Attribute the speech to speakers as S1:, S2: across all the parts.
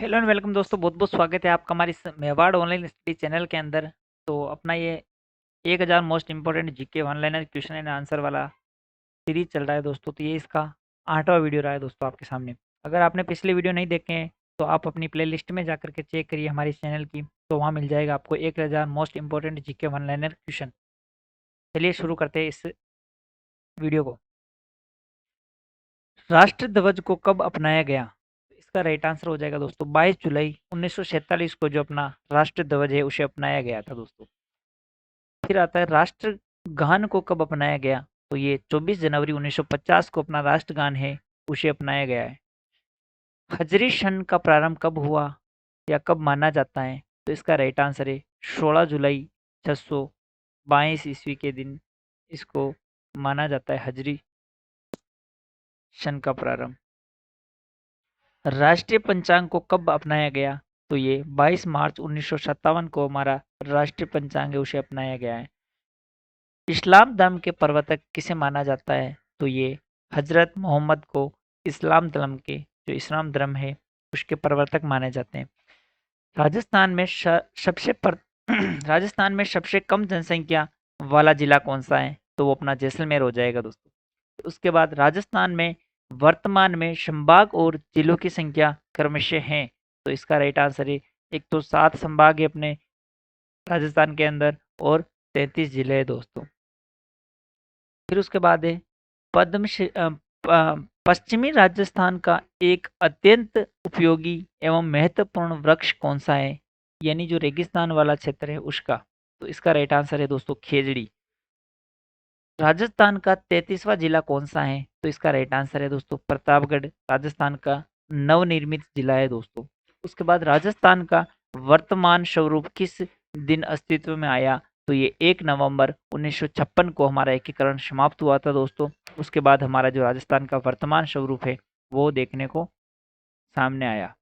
S1: Hello and welcome दोस्तों, बहुत बहुत स्वागत है आपका हमारे इस मेवाड़ ऑनलाइन स्टडी चैनल के अंदर। तो अपना ये 1000 most important GK one liner question and answer वाला सीरीज चल रहा है दोस्तों। तो ये इसका 8वां वीडियो रहा है दोस्तों आपके सामने। अगर आपने पिछले वीडियो नहीं देखे हैं तो आप अपनी प्लेलिस्ट में जाकर के चेक करिए हमारे इस चैनल की, तो वहाँ मिल जाएगा आपको 1000 most important GK one liner question. चलिए शुरू करते हैं इस वीडियो को। राष्ट्र ध्वज को कब अपनाया गया? तो इसका राइट आंसर हो जाएगा दोस्तों 22 जुलाई 1947 को जो अपना राष्ट्र ध्वज है उसे अपनाया गया था दोस्तों। फिर आता है राष्ट्रगान को कब अपनाया गया? तो ये 24 जनवरी 1950 को अपना राष्ट्रगान है उसे अपनाया गया है। हजरी सन का प्रारंभ कब हुआ या कब माना जाता है? तो इसका राइट आंसर है 16 जुलाई 622 ईस्वी के दिन इसको माना जाता है हजरी सन का प्रारंभ। राष्ट्रीय पंचांग को कब अपनाया गया? तो ये 22 मार्च 1957 को हमारा राष्ट्रीय पंचांग है उसे अपनाया गया है। इस्लाम धर्म के प्रवर्तक किसे माना जाता है? तो ये हजरत मोहम्मद को इस्लाम धर्म के जो इस्लाम धर्म है उसके प्रवर्तक माने जाते हैं। राजस्थान में सबसे राजस्थान में सबसे कम जनसंख्या वाला जिला कौन सा है? तो वो अपना जैसलमेर हो जाएगा दोस्तों। उसके बाद राजस्थान में वर्तमान में संभाग और जिलों की संख्या क्रमशः है। तो इसका राइट आंसर है, एक तो 7 संभाग है अपने राजस्थान के अंदर और 33 जिले हैं दोस्तों। फिर उसके बाद है पश्चिमी राजस्थान का एक अत्यंत उपयोगी एवं महत्वपूर्ण वृक्ष कौन सा है? यानी जो रेगिस्तान वाला क्षेत्र है उसका। तो इसका राइट आंसर है दोस्तों खेजड़ी। राजस्थान का 33वां जिला कौन सा है? तो इसका राइट आंसर है दोस्तों प्रतापगढ़, राजस्थान का नवनिर्मित जिला है दोस्तों। उसके बाद राजस्थान का वर्तमान स्वरूप किस दिन अस्तित्व में आया? तो ये 1 नवंबर 1956 को हमारा एकीकरण समाप्त हुआ था दोस्तों। उसके बाद हमारा जो राजस्थान का वर्तमान स्वरूप है वो देखने को सामने आया।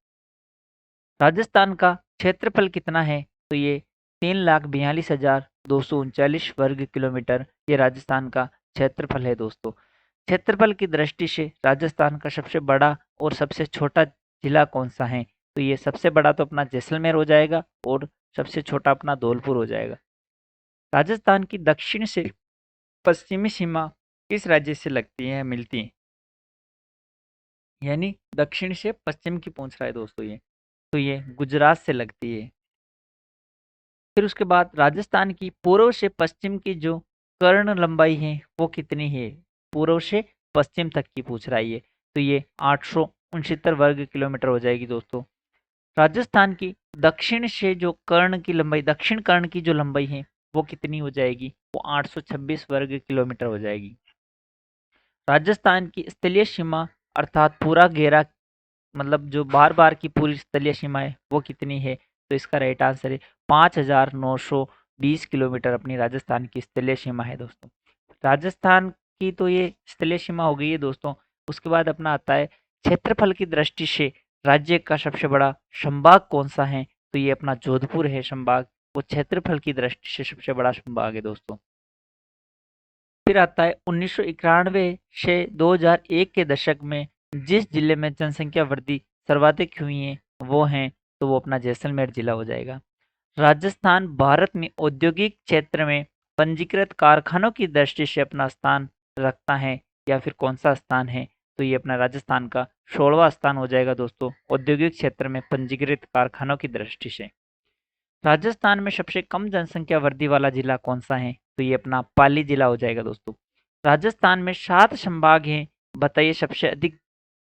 S1: राजस्थान का क्षेत्रफल कितना है? तो ये 3,42,239 वर्ग किलोमीटर ये राजस्थान का क्षेत्रफल है दोस्तों। क्षेत्रफल की दृष्टि से राजस्थान का सबसे बड़ा और सबसे छोटा जिला कौन सा है? तो ये सबसे बड़ा तो अपना जैसलमेर हो जाएगा और सबसे छोटा अपना धौलपुर हो जाएगा। राजस्थान की दक्षिण से पश्चिमी सीमा किस राज्य से लगती है मिलती है? यानी दक्षिण से पश्चिम की पूछ रहा है दोस्तों ये। तो ये गुजरात से लगती है। फिर उसके बाद राजस्थान की पूर्व से पश्चिम की जो कर्ण लंबाई है वो कितनी है? पूर्व से पश्चिम तक की पूछ रहा है ये। तो ये 869 वर्ग किलोमीटर हो जाएगी दोस्तों। राजस्थान की दक्षिण से जो कर्ण की लंबाई, दक्षिण कर्ण की जो लंबाई है वो कितनी हो जाएगी? वो 826 वर्ग किलोमीटर हो जाएगी। राजस्थान की स्थलीय सीमा अर्थात पूरा घेरा, मतलब जो बार बार की पूरी स्थलीय सीमा है वो कितनी है? तो इसका राइट आंसर है 5,920 किलोमीटर अपनी राजस्थान की स्थलीय सीमा है दोस्तों। राजस्थान की तो ये स्थलीय सीमा हो गई है दोस्तों। उसके बाद अपना आता है क्षेत्रफल की दृष्टि से राज्य का सबसे बड़ा संभाग कौन सा है? तो ये अपना जोधपुर है संभाग, वो क्षेत्रफल की दृष्टि से सबसे बड़ा संभाग है दोस्तों। फिर आता है 1991 से 2001 के दशक में जिस जिले में जनसंख्या वृद्धि सर्वाधिक हुई है वो है, तो वो अपना जैसलमेर जिला हो जाएगा। राजस्थान भारत में औद्योगिक क्षेत्र में पंजीकृत कारखानों की दृष्टि से अपना स्थान रखता है या फिर कौन सा स्थान है? तो ये अपना राजस्थान का 16वां स्थान हो जाएगा दोस्तों औद्योगिक क्षेत्र में पंजीकृत कारखानों की दृष्टि से। राजस्थान में सबसे कम जनसंख्या वृद्धि वाला जिला कौन सा है? तो ये अपना पाली जिला हो जाएगा दोस्तों। राजस्थान में 7 संभाग हैं, बताइए सबसे अधिक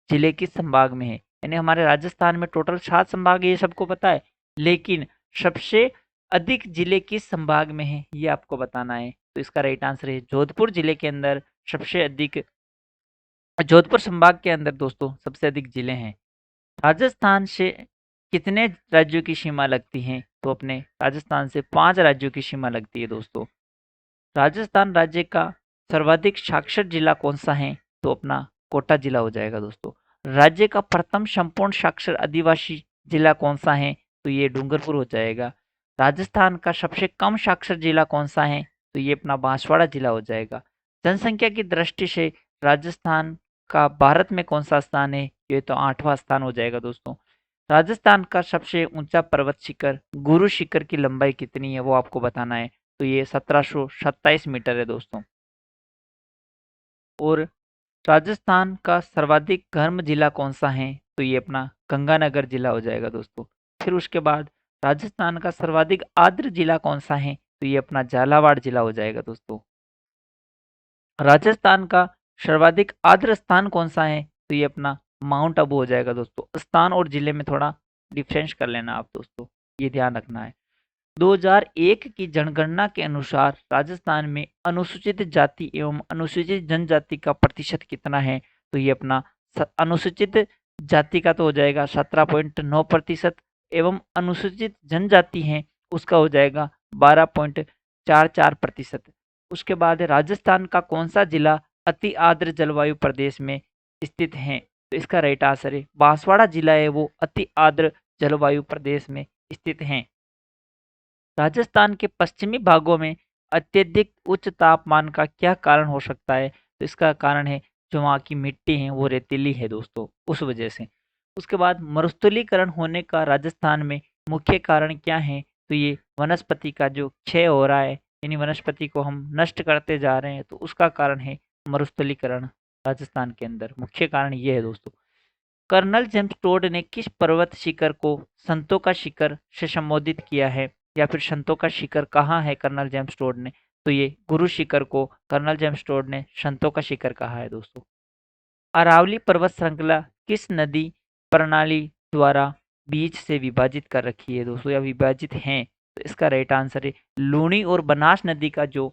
S1: जिले किस संभाग में है? यानी हमारे राजस्थान में टोटल 7 संभाग है ये सबको पता है, लेकिन सबसे अधिक जिले किस संभाग में है ये आपको बताना है। तो इसका राइट आंसर है जोधपुर जिले के अंदर सबसे अधिक, जोधपुर संभाग के अंदर दोस्तों सबसे अधिक जिले हैं। राजस्थान से कितने राज्यों की सीमा लगती है? तो अपने राजस्थान से 5 राज्यों की सीमा लगती है दोस्तों। राजस्थान राज्य का सर्वाधिक साक्षर जिला कौन सा है? तो अपना कोटा जिला हो जाएगा दोस्तों। राज्य का प्रथम संपूर्ण साक्षर आदिवासी जिला कौन सा है? तो ये डूंगरपुर हो जाएगा। राजस्थान का सबसे कम साक्षर जिला कौन सा है? तो ये अपना बांसवाड़ा जिला हो जाएगा। जनसंख्या की दृष्टि से राजस्थान का भारत में कौन सा स्थान है? ये तो 8वां स्थान हो जाएगा दोस्तों। राजस्थान का सबसे ऊंचा पर्वत शिखर गुरु शिखर की लंबाई कितनी है वो आपको बताना है। तो ये 1727 मीटर है दोस्तों। और राजस्थान का सर्वाधिक गर्म जिला कौन सा है? तो ये अपना गंगानगर जिला हो जाएगा दोस्तों। फिर उसके बाद राजस्थान का सर्वाधिक आर्द्र जिला कौन सा है? तो ये अपना झालावाड़ जिला हो जाएगा दोस्तों। राजस्थान का सर्वाधिक आर्द्र स्थान कौन सा है? तो ये अपना माउंट आबू हो जाएगा दोस्तों। स्थान और जिले में थोड़ा डिफरेंस कर लेना आप दोस्तों, ये ध्यान रखना है। 2001 की जनगणना के अनुसार राजस्थान में अनुसूचित जाति एवं अनुसूचित जनजाति का प्रतिशत कितना है? तो ये अपना अनुसूचित जाति का तो हो जाएगा 17.9% एवं अनुसूचित जनजाति है उसका हो जाएगा 12.44%। उसके बाद राजस्थान का कौन सा जिला अति आर्द्र जलवायु प्रदेश में स्थित है? तो इसका राइट आंसर है बांसवाड़ा जिला है वो अति आर्द्र जलवायु प्रदेश में स्थित है। राजस्थान के पश्चिमी भागों में अत्यधिक उच्च तापमान का क्या कारण हो सकता है? तो इसका कारण है जो वहाँ की मिट्टी है वो रेतीली है दोस्तों, उस वजह से। उसके बाद मरुस्थलीकरण होने का राजस्थान में मुख्य कारण क्या है? तो ये वनस्पति का जो क्षय हो रहा है, यानी वनस्पति को हम नष्ट करते जा रहे हैं, तो उसका कारण है मरुस्थलीकरण। राजस्थान के अंदर मुख्य कारण ये है दोस्तों। कर्नल जेम्स टोड ने किस पर्वत शिखर को संतों का शिखर से संबोधित किया है? या फिर संतों का शिखर कहाँ है कर्नल जेम्स टोड ने? तो ये गुरु शिखर को कर्नल जेम्स टोड ने संतों का शिखर कहा है दोस्तों। अरावली पर्वत श्रृंखला किस नदी प्रणाली द्वारा बीच से विभाजित कर रखी है दोस्तों, या विभाजित हैं? तो इसका राइट आंसर है लूणी और बनास नदी का जो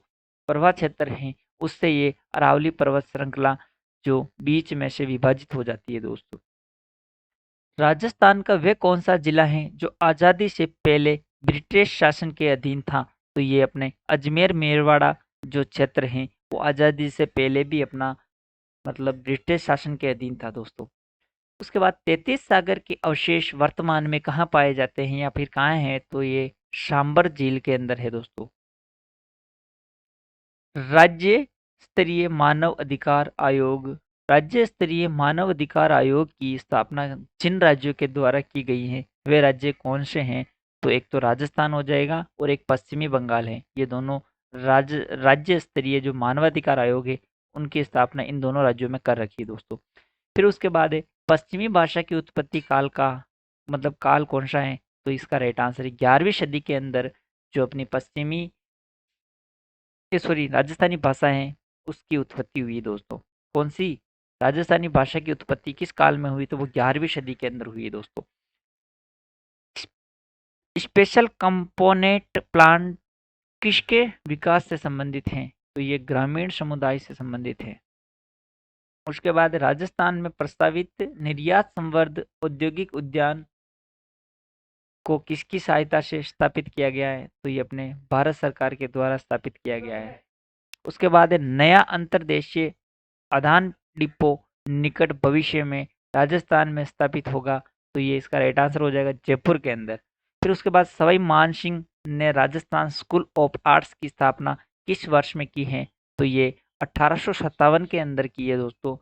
S1: प्रवाह क्षेत्र है उससे ये अरावली पर्वत श्रृंखला जो बीच में से विभाजित हो जाती है दोस्तों। राजस्थान का वह कौन सा जिला है जो आज़ादी से पहले ब्रिटिश शासन के अधीन था? तो ये अपने अजमेर मेरवाड़ा जो क्षेत्र है वो आज़ादी से पहले भी अपना मतलब ब्रिटिश शासन के अधीन था दोस्तों। उसके बाद 33 सागर के अवशेष वर्तमान में कहाँ पाए जाते हैं या फिर कहाँ हैं? तो ये सांबर झील के अंदर है दोस्तों। राज्य स्तरीय मानव अधिकार आयोग राज्य स्तरीय मानव अधिकार आयोग की स्थापना जिन राज्यों के द्वारा की गई है वे राज्य कौन से हैं? तो एक तो राजस्थान हो जाएगा और एक पश्चिमी बंगाल है। ये दोनों राज्य स्तरीय जो मानवाधिकार आयोग है उनकी स्थापना इन दोनों राज्यों में कर रखी है दोस्तों। फिर उसके बाद है पश्चिमी भाषा की उत्पत्ति काल का मतलब काल कौन सा है? तो इसका राइट आंसर है 11वीं सदी के अंदर जो अपनी पश्चिमी सॉरी राजस्थानी भाषा है उसकी उत्पत्ति हुई दोस्तों। कौन सी राजस्थानी भाषा की उत्पत्ति किस काल में हुई? तो वो 11वीं सदी के अंदर हुई है दोस्तों। स्पेशल कंपोनेंट प्लांट किसके विकास से संबंधित हैं? तो ये ग्रामीण समुदाय से संबंधित है। उसके बाद राजस्थान में प्रस्तावित निर्यात संवर्ध औद्योगिक उद्यान को किसकी सहायता से स्थापित किया गया है? तो ये अपने भारत सरकार के द्वारा स्थापित किया गया है। उसके बाद है नया अंतर्देशीय आदान डिपो निकट भविष्य में राजस्थान में स्थापित होगा। तो ये इसका राइट आंसर हो जाएगा जयपुर के अंदर। फिर उसके बाद सवाई मान सिंह ने राजस्थान स्कूल ऑफ आर्ट्स की स्थापना किस वर्ष में की है? तो ये 1857 के अंदर की है दोस्तों।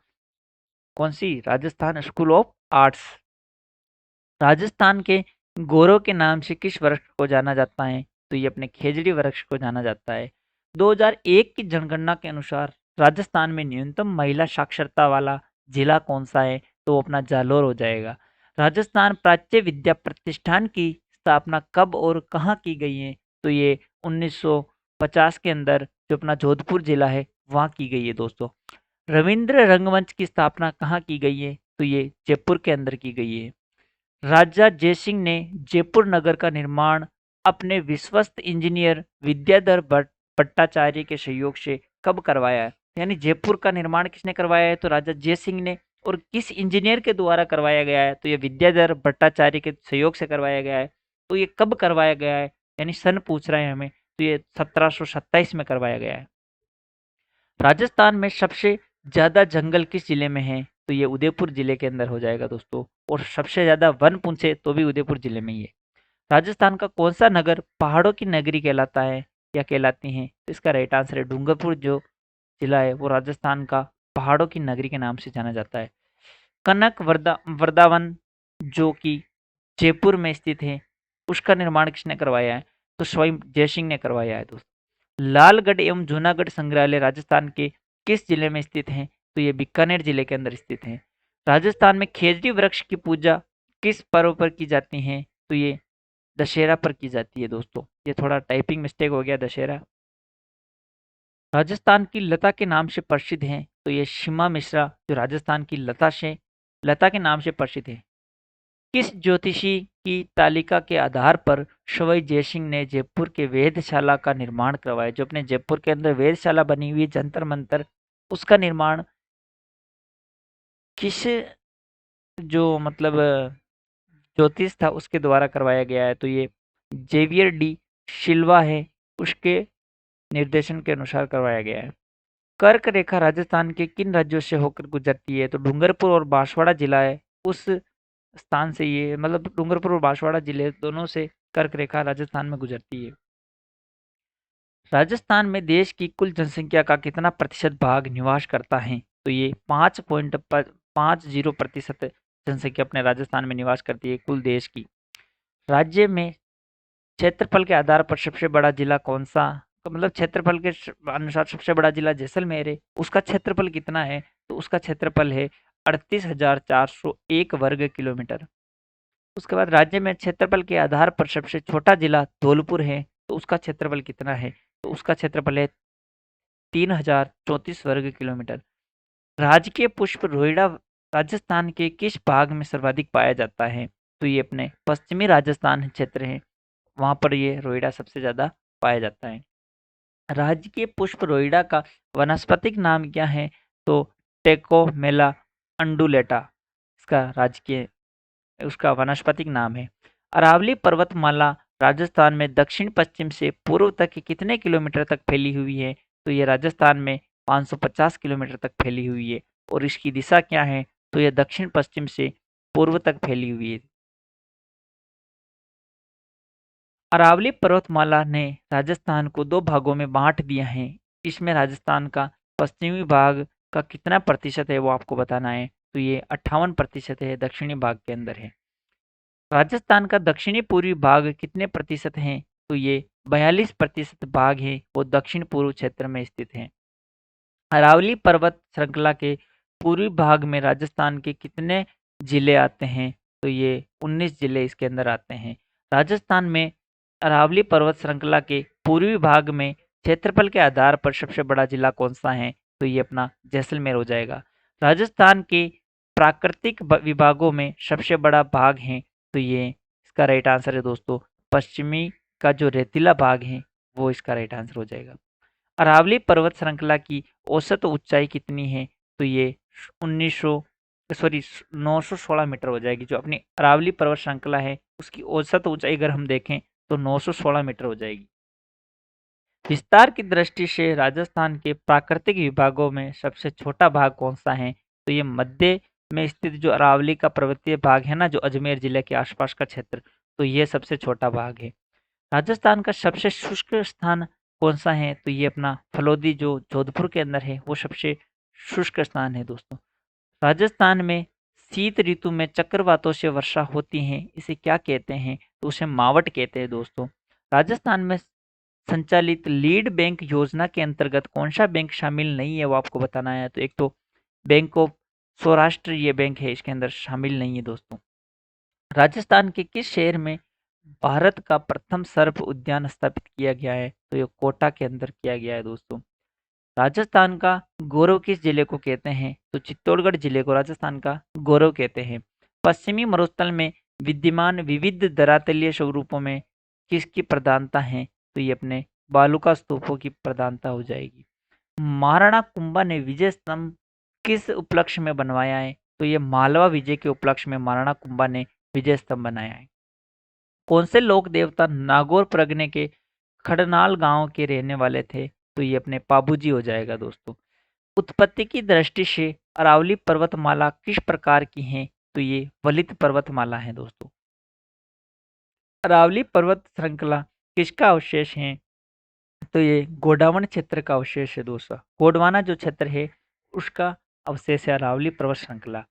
S1: कौन सी? Rajasthan school of arts. Rajasthan के गौरव के नाम से किस वृक्ष को जाना जाता है? तो ये अपने खेजड़ी वृक्ष को जाना जाता है। 2001 की जनगणना के अनुसार राजस्थान में न्यूनतम महिला साक्षरता वाला जिला कौन सा है? तो वो अपना जालोर हो जाएगा। राजस्थान प्राच्य विद्या प्रतिष्ठान की स्थापना कब और कहाँ की गई है? तो ये 1950 के अंदर जो अपना जोधपुर जिला है वहाँ की गई है दोस्तों। रविंद्र रंगमंच की स्थापना कहाँ की गई है? तो ये जयपुर के अंदर की गई है। राजा जयसिंह ने जयपुर नगर का निर्माण अपने विश्वस्त इंजीनियर विद्याधर भट्टाचार्य के सहयोग से कब करवाया है? यानी जयपुर का निर्माण किसने करवाया है? तो राजा जयसिंह ने। और किस इंजीनियर के द्वारा करवाया गया है? तो ये विद्याधर भट्टाचार्य के सहयोग से करवाया गया है। तो ये कब करवाया गया है? यानी सन पूछ रहे हैं हमें, तो ये 1727 में करवाया गया है। राजस्थान में सबसे ज्यादा जंगल किस जिले में है? तो ये उदयपुर जिले के अंदर हो जाएगा दोस्तों। और सबसे ज्यादा वन पूछे तो भी उदयपुर जिले में ही है। राजस्थान का कौन सा नगर पहाड़ों की नगरी कहलाता है या कहलाती है? तो इसका राइट आंसर है डूंगरपुर जो जिला है वो राजस्थान का पहाड़ों की नगरी के नाम से जाना जाता है। कनक वृंदावन जो कि जयपुर में स्थित है, उसका निर्माण किसने करवाया है? तो स्वयं जयसिंह ने करवाया है दोस्तों। लालगढ़ एवं जूनागढ़ संग्रहालय राजस्थान के किस जिले में स्थित हैं? तो ये बीकानेर जिले के अंदर स्थित है। राजस्थान में खेजड़ी वृक्ष की पूजा किस पर्व पर की जाती है? तो ये दशहरा पर की जाती है दोस्तों। ये थोड़ा टाइपिंग मिस्टेक हो गया, दशहरा। राजस्थान की लता के नाम से प्रसिद्ध है, तो ये शिमा मिश्रा जो राजस्थान की लता के नाम से प्रसिद्ध है। किस ज्योतिषी की तालिका के आधार पर सवाई जयसिंह ने जयपुर के वेधशाला का निर्माण करवाया? जो अपने जयपुर के अंदर वेधशाला बनी हुई है, जंतर मंतर, उसका निर्माण किस जो मतलब ज्योतिष था उसके द्वारा करवाया गया है? तो ये जेवियर डी सिल्वा है, उसके निर्देशन के अनुसार करवाया गया है। कर्क रेखा राजस्थान के किन राज्यों से होकर गुजरती है? तो डूंगरपुर और बांसवाड़ा जिला है, उस स्थान से ये मतलब डूंगरपुर और बांसवाड़ा जिले दोनों से कर्क रेखा राजस्थान में गुजरती है। राजस्थान में देश की कुल जनसंख्या का कितना प्रतिशत भाग निवास करता है? तो ये 5.50% जनसंख्या अपने राजस्थान में निवास करती है कुल देश की। राज्य में क्षेत्रफल के आधार पर सबसे बड़ा जिला कौन सा? तो मतलब क्षेत्रफल के अनुसार सबसे बड़ा जिला जैसलमेर है, उसका क्षेत्रफल कितना है? तो उसका क्षेत्रफल है 38,401 वर्ग किलोमीटर। उसके बाद राज्य में क्षेत्रफल के आधार पर सबसे छोटा जिला धौलपुर है, तो उसका क्षेत्रफल कितना है? तो उसका क्षेत्रफल है 3,034 वर्ग किलोमीटर। राजकीय पुष्प रोइड़ा राजस्थान के किस भाग में सर्वाधिक पाया जाता है? तो ये अपने पश्चिमी राजस्थान क्षेत्र है, वहां पर ये रोइड़ा सबसे ज्यादा पाया जाता है। राजकीय पुष्प रोइड़ा का वनस्पतिक नाम क्या है? तो टेकोमेला अंडुलेटा इसका राजकीय उसका वानस्पतिक नाम है। अरावली पर्वतमाला राजस्थान में दक्षिण पश्चिम से पूर्व तक कितने किलोमीटर तक फैली हुई है? तो ये राजस्थान में 550 किलोमीटर तक फैली हुई है। और इसकी दिशा क्या है? तो ये दक्षिण पश्चिम से पूर्व तक फैली हुई है। अरावली पर्वतमाला ने राजस्थान को दो भागों में बांट दिया है। इसमें राजस्थान का पश्चिमी भाग का कितना प्रतिशत है वो आपको बताना है। तो ये 58% है, दक्षिणी भाग के अंदर है। राजस्थान का दक्षिणी पूर्वी भाग कितने प्रतिशत हैं? तो ये 42% भाग है, वो दक्षिण पूर्व क्षेत्र में स्थित है। अरावली पर्वत श्रृंखला के पूर्वी भाग में राजस्थान के कितने जिले आते हैं? तो ये 19 जिले इसके अंदर आते हैं। राजस्थान में अरावली पर्वत श्रृंखला के पूर्वी भाग में क्षेत्रफल के आधार पर सबसे बड़ा जिला कौन सा है? तो ये अपना जैसलमेर हो जाएगा। राजस्थान के प्राकृतिक विभागों में सबसे बड़ा भाग है, तो ये इसका राइट आंसर है दोस्तों पश्चिमी का जो रेतीला भाग है वो इसका राइट आंसर हो जाएगा। अरावली पर्वत श्रृंखला की औसत ऊंचाई कितनी है? तो ये 916 मीटर हो जाएगी। जो अपनी अरावली पर्वत श्रृंखला है उसकी औसत ऊंचाई अगर हम देखें तो 916 मीटर हो जाएगी। विस्तार की दृष्टि से राजस्थान के प्राकृतिक विभागों में सबसे छोटा भाग कौन सा है? तो ये मध्य में स्थित जो अरावली का पर्वतीय भाग है ना, जो अजमेर जिले के आसपास का क्षेत्र, तो ये सबसे छोटा भाग है। राजस्थान का सबसे शुष्क स्थान कौन सा है? तो ये अपना फलोदी जो जोधपुर के अंदर है वो सबसे शुष्क स्थान है दोस्तों। राजस्थान में शीत ऋतु में चक्रवातों से वर्षा होती है, इसे क्या कहते हैं? तो उसे मावट कहते हैं दोस्तों। राजस्थान में संचालित लीड बैंक योजना के अंतर्गत कौन सा बैंक शामिल नहीं है वो आपको बताना है। तो एक तो बैंक ऑफ सौराष्ट्र ये बैंक है, इसके अंदर शामिल नहीं है दोस्तों। राजस्थान के किस शहर में भारत का प्रथम सर्प उद्यान स्थापित किया गया है? तो ये कोटा के अंदर किया गया है दोस्तों। राजस्थान का गौरव किस जिले को कहते हैं? तो चित्तौड़गढ़ जिले को राजस्थान का गौरव कहते हैं। पश्चिमी मरुस्थल में विद्यमान विविध धरातलीय स्वरूपों में किसकी प्रधानता है? तो ये अपने बालुका स्तूपों की प्रधानता हो जाएगी। महाराणा कुंभा ने विजय स्तंभ किस उपलक्ष्य में बनवाया है? तो ये मालवा विजय के उपलक्ष्य में महाराणा कुंभा ने विजय स्तंभ बनाया है। कौन से लोक देवता नागौर परगने के खड़नाल गांव के रहने वाले थे? तो ये अपने पाबूजी हो जाएगा दोस्तों। उत्पत्ति की दृष्टि से अरावली पर्वतमाला किस प्रकार की है? तो ये वलित पर्वतमाला है दोस्तों। अरावली पर्वत श्रृंखला किसका अवशेष है? तो ये गोडावण क्षेत्र का अवशेष है दोस्तों। गोडवाना जो क्षेत्र है उसका अवशेष है अरावली पर्वत श्रृंखला।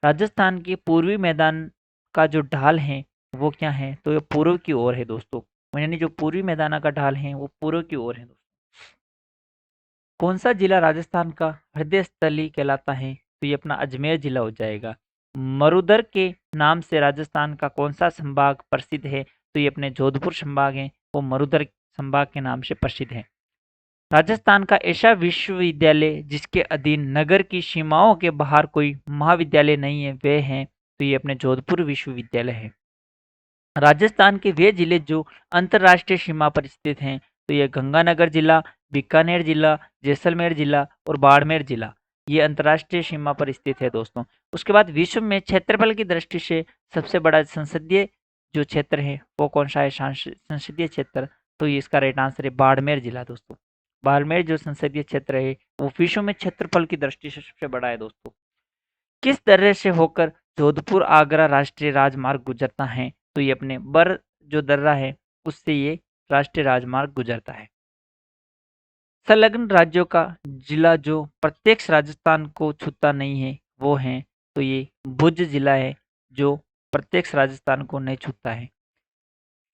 S1: राजस्थान के पूर्वी मैदान का जो ढाल है वो क्या है, तो ये पूर्व की ओर है दोस्तों, यानी जो पूर्वी मैदाना का ढाल है वो पूर्व की ओर है दोस्तों। कौन सा जिला राजस्थान का हृदय स्थली कहलाता है, तो ये अपना अजमेर जिला हो जाएगा। मरुधर के नाम से राजस्थान का कौन सा संभाग प्रसिद्ध है, तो ये अपने जोधपुर संभाग है, वो मरुधर संभाग के नाम से प्रसिद्ध है। राजस्थान का ऐसा विश्वविद्यालय जिसके अधीन नगर की सीमाओं के बाहर कोई महाविद्यालय नहीं है, वे हैं, तो ये अपने जोधपुर विश्वविद्यालय है। राजस्थान के वे जिले जो अंतर्राष्ट्रीय सीमा पर स्थित हैं, तो ये गंगानगर जिला, बीकानेर जिला, जैसलमेर जिला और बाड़मेर जिला, ये अंतर्राष्ट्रीय सीमा पर स्थित है दोस्तों। उसके बाद विश्व में क्षेत्रफल की दृष्टि से सबसे बड़ा संसदीय जो क्षेत्र है वो कौन सा है, संसदीय क्षेत्र, तो ये इसका राइट आंसर है बाड़मेर जिला दोस्तों। बाड़मेर जो संसदीय क्षेत्र है वो विश्व में क्षेत्रफल की दृष्टि से सबसे बड़ा है दोस्तों। किस दर्रे से होकर जोधपुर आगरा राष्ट्रीय राजमार्ग गुजरता है, तो ये अपने बर जो दर्रा है उससे ये राष्ट्रीय राजमार्ग गुजरता है। संलग्न राज्यों का जिला जो प्रत्यक्ष राजस्थान को छूता नहीं है वो है, तो ये भुज जिला है जो प्रत्यक्ष राजस्थान को नहीं छूता है।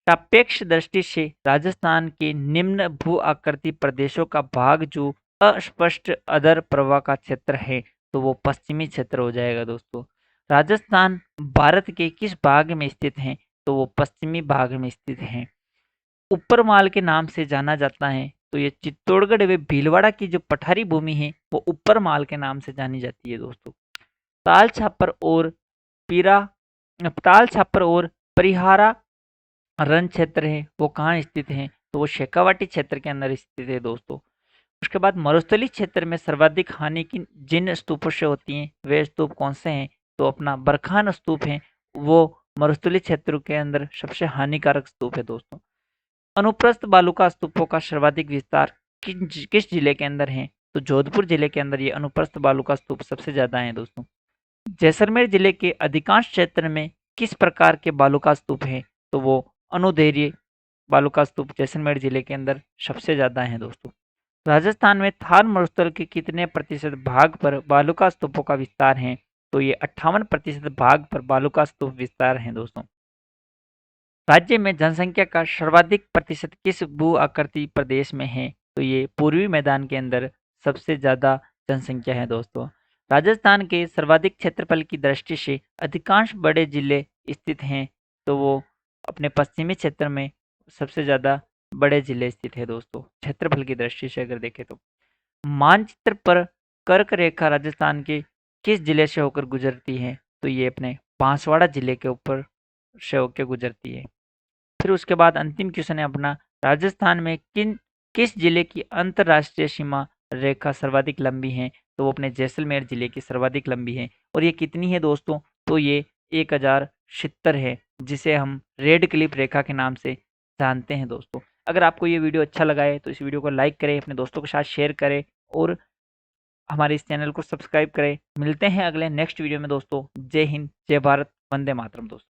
S1: सापेक्ष दृष्टि से राजस्थान के निम्न भू आकृति प्रदेशों का भाग जो अस्पष्ट अधर प्रवाह का क्षेत्र है, तो वो पश्चिमी क्षेत्र हो जाएगा दोस्तों। राजस्थान भारत के किस भाग में स्थित है, तो वो पश्चिमी भाग में स्थित है। ऊपरमाल के नाम से जाना जाता है, तो ये चित्तौड़गढ़ व भीलवाड़ा की जो पठारी भूमि है वो ऊपरमाल के नाम से जानी जाती है दोस्तों। ताल छापर और पीरा ताल छापर और परिहारा रण क्षेत्र है वो कहाँ स्थित है, तो वो शेखावाटी क्षेत्र के अंदर स्थित है दोस्तों। उसके बाद मरुस्थली क्षेत्र में सर्वाधिक हानि की जिन स्तूपों से होती हैं वे स्तूप कौन से हैं, तो अपना बरखान स्तूप है, वो मरुस्थली क्षेत्र के अंदर सबसे हानिकारक स्तूप है दोस्तों। अनुप्रस्थ बालुका स्तूपों का सर्वाधिक विस्तार किस जिले के अंदर है, तो जोधपुर जिले के अंदर ये अनुप्रस्थ बालुका स्तूप सबसे ज्यादा है दोस्तों। जैसलमेर जिले के अधिकांश क्षेत्र में किस प्रकार के बालुका स्तूप हैं, तो वो अनुदैर्य बालुका स्तूप जैसलमेर जिले के अंदर सबसे ज्यादा हैं दोस्तों। राजस्थान में थार मरुस्थल के कितने प्रतिशत भाग पर बालुका स्तूपों का विस्तार है, तो ये 58% भाग पर बालुका स्तूप विस्तार है दोस्तों। राज्य में जनसंख्या का सर्वाधिक प्रतिशत किस भू आकृति प्रदेश में है, तो ये पूर्वी मैदान के अंदर सबसे ज्यादा जनसंख्या है दोस्तों। राजस्थान के सर्वाधिक क्षेत्रफल की दृष्टि से अधिकांश बड़े जिले स्थित हैं, तो वो अपने पश्चिमी क्षेत्र में सबसे ज्यादा बड़े जिले स्थित है दोस्तों, क्षेत्रफल की दृष्टि से अगर देखें तो। मानचित्र पर कर्क रेखा राजस्थान के किस जिले से होकर गुजरती है, तो ये अपने बांसवाड़ा जिले के ऊपर से होकर गुजरती है। फिर उसके बाद अंतिम क्वेश्चन है अपना, राजस्थान में किस जिले की अंतरराष्ट्रीय सीमा रेखा सर्वाधिक लंबी है, तो वो अपने जैसलमेर जिले की सर्वाधिक लंबी है। और ये कितनी है दोस्तों, तो ये 1070 है, जिसे हम रेड क्लिप रेखा के नाम से जानते हैं दोस्तों। अगर आपको ये वीडियो अच्छा लगा है तो इस वीडियो को लाइक करें, अपने दोस्तों के साथ शेयर करें और हमारे इस चैनल को सब्सक्राइब करें। मिलते हैं अगले नेक्स्ट वीडियो में दोस्तों। जय हिंद, जय भारत, वंदे मातरम दोस्तों।